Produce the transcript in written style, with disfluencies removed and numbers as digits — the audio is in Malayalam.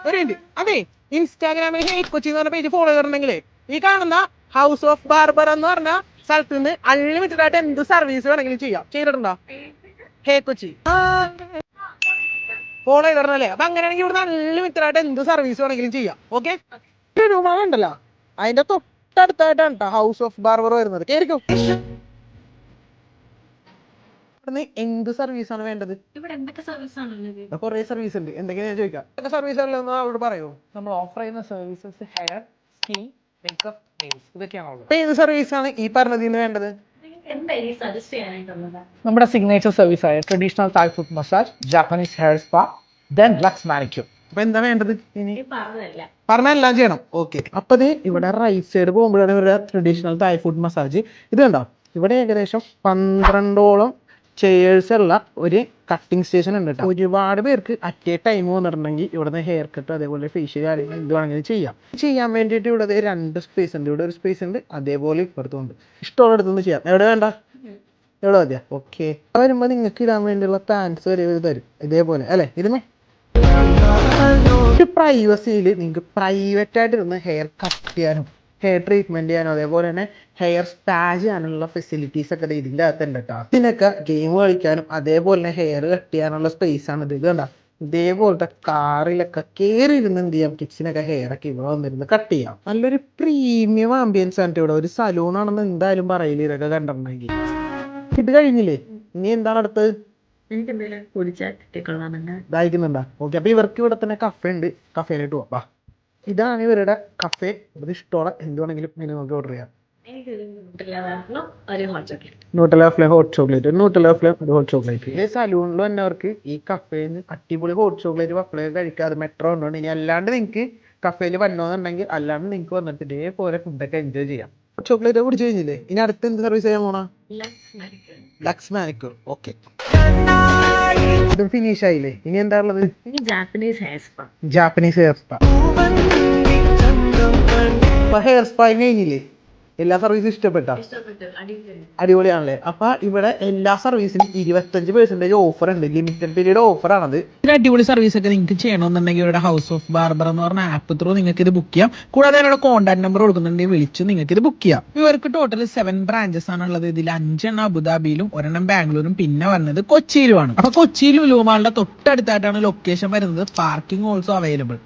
ഒരു മിനിറ്റ്. അതെ, ഇൻസ്റ്റാഗ്രാമിൽ ഹേറ്റ് കൊച്ചി എന്ന് പറഞ്ഞ പേജ് ഫോളോ ചെയ്തിട്ടുണ്ടെങ്കിലേ ഈ കാണുന്ന ഹൗസ് ഓഫ് ബാർബർ എന്ന് പറഞ്ഞ സ്ഥലത്ത് നിന്ന് അൺലിമിറ്റഡ് ആയിട്ട് എന്ത് സർവീസ് വേണമെങ്കിലും ചെയ്യാം. ചെയ്തിട്ടുണ്ടോ ഹേ കൊച്ചി? ഫോളോ ചെയ്തിടണല്ലേ? അപ്പൊ അങ്ങനെയാണെങ്കിൽ ഇവിടുന്ന് അൺലിമിറ്റഡ് ആയിട്ട് എന്ത് സർവീസ് വേണമെങ്കിലും ചെയ്യാം. ഓക്കെ, ഉണ്ടല്ലോ അതിന്റെ തൊട്ടടുത്തായിട്ടാണ് കേട്ടോ ഹൗസ് ഓഫ് ബാർബർ വരുന്നത്. കേറിക്കോ. എന്ത് സർവീസ് ആണ് വേണ്ടത്? കൊറേ സർവീസ് ഉണ്ട്. എന്തൊക്കെയാ ഞാൻ ചോദിക്കാം. എന്തൊക്കെ സർവീസ് ഉള്ളതെന്ന് അവരോട് പറയൂ. നമ്മൾ ഓഫർ ചെയ്യുന്ന services hair, skin, makeup, nails ഇതൊക്കെയാണുള്ളത്. അപ്പൊ ഏത് സർവീസ് ആണ് ഈ പറഞ്ഞതിന് വേണ്ടത്? നമ്മുടെ സിഗ്നേച്ചർ സർവീസ് ആയ traditional Thai foot massage, Japanese hair spa, then lux manicure. അപ്പൊ എന്താ വേണ്ടത്? ഇനി പറഞ്ഞെല്ലാം ചെയ്യണം. ഓക്കെ, അപ്പൊ ഇവിടെ റൈറ്റ് സൈഡ് പോകുമ്പോഴാണ് ഇവരുടെ ട്രഡീഷണൽ തായ് ഫുഡ് മസാജ്. ഇത് കണ്ടോ, ഇവിടെ ഏകദേശം 12ഓളം ചെയേഴ്സ് ഉള്ള ഒരു കട്ടിംഗ് സ്റ്റേഷൻ ഉണ്ട് കേട്ടോ. ഒരുപാട് പേർക്ക് അറ്റ് എ ടൈം വന്നിട്ടുണ്ടെങ്കിൽ ഇവിടുന്ന് ഹെയർ കട്ട് അതേപോലെ ഫേഷ്യൽ കാര്യങ്ങൾ എന്ത് വേണമെങ്കിലും ചെയ്യാൻ വേണ്ടിയിട്ട് ഇവിടെ 2 സ്പേസ് ഉണ്ട്. ഇവിടെ ഒരു സ്പേസ് ഉണ്ട്, അതേപോലെ ഇപ്പുറത്തുണ്ട്. ഇഷ്ടമുള്ള അടുത്തുനിന്ന് ചെയ്യാം. എവിടെ വേണ്ട, എവിടെ മതിയാ? ഓക്കെ, വരുമ്പോ നിങ്ങൾക്ക് ഇടാൻ വേണ്ടിയുള്ള പാൻസ് വരെ തരും ഇതേപോലെ അല്ലെ. ഇതിന് ഒരു പ്രൈവസിയിൽ നിങ്ങൾക്ക് പ്രൈവറ്റ് ആയിട്ട് ഇരുന്ന് ഹെയർ കട്ട് ചെയ്യാനും ഹെയർ ട്രീറ്റ്മെന്റ് ചെയ്യാനും അതേപോലെ തന്നെ ഹെയർ സ്പാ ചെയ്യാനുള്ള ഫെസിലിറ്റീസ് ഒക്കെ ഇതിൻ്റെ അകത്തുണ്ട് കേട്ടോ. ഇതിനൊക്കെ ഗെയിം കളിക്കാനും അതേപോലെ തന്നെ ഹെയർ കട്ട് ചെയ്യാനുള്ള സ്പേസ് ആണ് ഇത്. കണ്ട ഇതേപോലത്തെ കാറിലൊക്കെ കയറി ഇരുന്ന് എന്ത് ചെയ്യാം, കിച്ചനൊക്കെ ഹെയർ ഒക്കെ ഇവിടെ വന്നിരുന്ന് കട്ട് ചെയ്യാം. നല്ലൊരു പ്രീമിയം ആംബിയൻസ് ആണ് ഇവിടെ. ഒരു സലൂൺ ആണെന്ന് എന്തായാലും പറയില്ല ഇതൊക്കെ കണ്ടിട്ടുണ്ടെങ്കിൽ. ഇത് കഴിഞ്ഞില്ലേ, ഇനി എന്താണ് അടുത്തത്? ഇതായിരിക്കുന്നുണ്ടാ? ഓക്കെ, അപ്പൊ ഇവർക്ക് ഇവിടെ തന്നെ കഫേ ഉണ്ട്. കഫേയിലോട്ട് പോവാ. ഇതാണ് ഇവരുടെ കഫേ. ഇത് ഇഷ്ടമുള്ള എന്ത് വേണമെങ്കിലും നിങ്ങൾക്ക് ഓർഡർ ചെയ്യാം. Nutella flavour hot chocolate. ഈ സലൂണിൽ വന്നവർക്ക് ഈ കഫേന്ന് അടിപൊളി ഹോട്ട് ചോക്ലേറ്റ് വഫ്ലേറ്റ് കഴിക്കാതെ മെട്രോ ഉണ്ടോ. ഇനി അല്ലാണ്ട് നിങ്ങൾക്ക് കഫേയിൽ വന്നോന്നുണ്ടെങ്കിൽ അല്ലാണ്ട് നിങ്ങൾക്ക് വന്നിട്ട് ഇതേപോലെ ഫുഡൊക്കെ എൻജോയ് ചെയ്യാം. ചോക്ലേറ്റ് കുടിച്ചു കഴിഞ്ഞില്ലേ, ഇനി അടുത്ത് എന്ത് സർവീസ് ചെയ്യാൻ പോണ? Lux manicure. ഓക്കെ, ഇത് ഫിനിഷ് ആയില്ലേ. ഇനി എന്താ ഉള്ളത്? Japanese hair spa. Hair spa കഴിഞ്ഞില്ലേ? എല്ലാ സർവീസും ഇഷ്ടപ്പെട്ടോ? അടിപൊളിയാണല്ലേ. അപ്പൊ ഇവിടെ എല്ലാ സർവീസിനും 25% ഓഫർ ഉണ്ട്. ലിമിറ്റഡ് പീരീഡ് ഓഫർ ആണത്. അടിപൊളി സർവീസ് ഒക്കെ നിങ്ങൾക്ക് ചെയ്യണമെന്നുണ്ടെങ്കിൽ ഇവിടെ ഹൗസ് ഓഫ് ബാർബർ എന്ന് പറഞ്ഞ ആപ്പ് ത്രൂ നിങ്ങൾക്ക് ഇത് ബുക്ക് ചെയ്യാം. കൂടാതെ അവരുടെ കോൺടാക്ട് നമ്പർ കൊടുക്കുന്നുണ്ടെങ്കിൽ വിളിച്ച് നിങ്ങൾക്ക് ഇത് ബുക്ക് ചെയ്യാം. ഇവർക്ക് ടോട്ടൽ 7 ബ്രാഞ്ചസ് ആണുള്ളത്. ഇതിൽ 5 അബുദാബിയിലും 1 ബാംഗ്ലൂരും പിന്നെ വന്നത് കൊച്ചിയിലുമാണ്. അപ്പൊ കൊച്ചിയിൽ ലുലുമാളിന്റെ തൊട്ടടുത്തായിട്ടാണ് ലൊക്കേഷൻ വരുന്നത്. Parking also available.